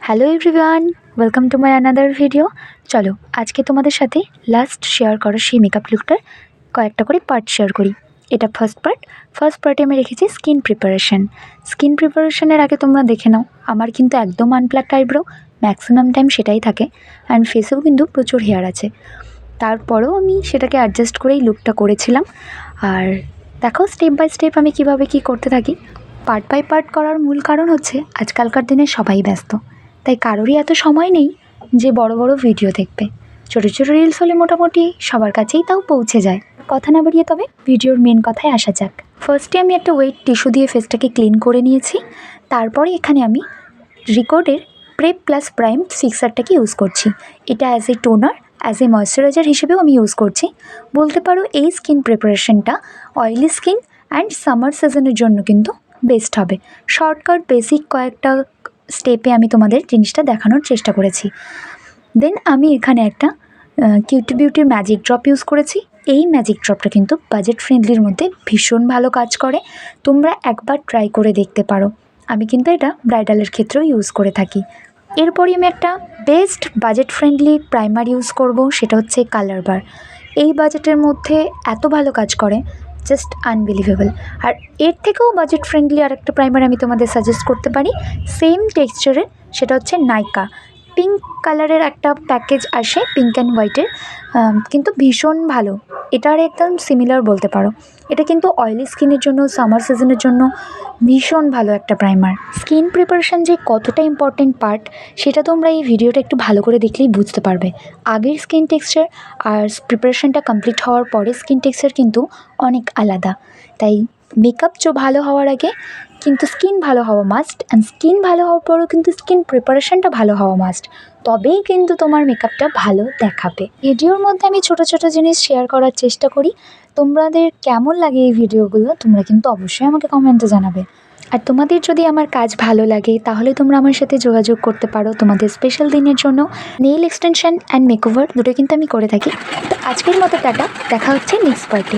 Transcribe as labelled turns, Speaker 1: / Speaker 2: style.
Speaker 1: Hello everyone, welcome to my another video. চলো আজকে তোমাদের সাথে লাস্ট শেয়ার করা সেই মেকআপ লুকটার কয়েকটা করে পার্ট শেয়ার করি। এটা ফার্স্ট পার্টে আমি রেখেছি স্কিন প্রিপারেশনের আগে তোমরা দেখে নাও, আমার কিন্তু একদম আনপ্লাকড আইব্রো, ম্যাক্সিমাম টাইম সেটাই থাকে, অ্যান্ড ফেসেও কিন্তু প্রচুর হেয়ার আছে। তারপরেও আমি সেটাকে অ্যাডজাস্ট করেই লুকটা করেছিলাম। আর দেখো স্টেপ বাই স্টেপ আমি কিভাবে কি করতে থাকি। পার্ট বাই পার্ট করার মূল কারণ হচ্ছে আজকালকার দিনে সবাই ব্যস্ত, তাই কারোরই এত সময় নেই যে বড় বড় ভিডিও দেখবে। ছোটো ছোটো রিলস হলে মোটামুটি সবার কাছেই তাও পৌঁছে যায়। কথা না বাড়িয়ে তবে ভিডিওর মেন কথায় আসা যাক। ফার্স্টে আমি একটা ওয়েট টিস্যু দিয়ে ফেসটাকে ক্লিন করে নিয়েছি। তারপরে এখানে আমি রিকোডের প্রেপ প্লাস প্রাইম ফিক্সারটাকে ইউজ করছি। এটা as a toner, as a moisturiser হিসেবেও আমি ইউজ করছি। বলতে পারো এই স্কিন প্রিপারেশনটা অয়েলি স্কিন অ্যান্ড সামার সিজনের জন্য কিন্তু বেস্ট হবে। শর্টকাট বেসিক কয়েকটা স্টেপে আমি তোমাদের জিনিসটা দেখানোর চেষ্টা করেছি। দেন আমি এখানে একটা কিউটি বিউটির ম্যাজিক ড্রপ ইউজ করেছি। এই ম্যাজিক ড্রপটা কিন্তু বাজেট ফ্রেন্ডলির মধ্যে ভীষণ ভালো কাজ করে, তোমরা একবার ট্রাই করে দেখতে পারো। আমি কিন্তু এটা ব্রাইডালের ক্ষেত্রেও ইউজ করে থাকি। এরপরই আমি একটা best budget friendly primer use করব, সেটা হচ্ছে কালার বার। এই বাজেটের মধ্যে এত ভালো কাজ করে, জাস্ট আনবিলিভেবল। আর এর থেকেও বাজেট ফ্রেন্ডলি আরেকটা প্রাইমার আমি তোমাদের সাজেস্ট করতে পারি, সেম টেক্সচারের, সেটা হচ্ছে নাইকা পিঙ্ক কালারের একটা প্যাকেজ আসে, পিঙ্ক অ্যান্ড হোয়াইটের, কিন্তু ভীষণ ভালো। এটার একদম সিমিলার বলতে পারো। এটা কিন্তু অয়েলি স্কিনের জন্য, সামার সিজনের জন্য ভীষণ ভালো একটা প্রাইমার। স্কিন প্রিপারেশান যে কতটা ইম্পর্টেন্ট পার্ট সেটা তোমরা এই ভিডিওটা একটু ভালো করে দেখলেই বুঝতে পারবে। আগের স্কিন টেক্সচার আর প্রিপারেশানটা কমপ্লিট হওয়ার পরে স্কিন টেক্সচার কিন্তু অনেক আলাদা। তাই মেকআপ ভালো হওয়ার আগে কিন্তু স্কিন ভালো হওয়া মাস্ট, অ্যান্ড স্কিন ভালো হওয়ার পরেও কিন্তু স্কিন প্রিপারেশানটা ভালো হওয়া মাস্ট, তবেই কিন্তু তোমার মেকআপটা ভালো দেখাবে। ভিডিওর মধ্যে আমি ছোটো ছোটো জিনিস শেয়ার করার চেষ্টা করি। তোমাদের কেমন লাগে এই ভিডিওগুলো তোমরা কিন্তু অবশ্যই আমাকে কমেন্টে জানাবে। আর তোমাদের যদি আমার কাজ ভালো লাগে তাহলে তোমরা আমার সাথে যোগাযোগ করতে পারো তোমাদের স্পেশাল দিনের জন্য। নেইল এক্সটেনশন অ্যান্ড মেকওভার দুটো কিন্তু আমি করে থাকি। তো আজকের মতো টাটা, দেখা হচ্ছে নেক্সট পার্টে।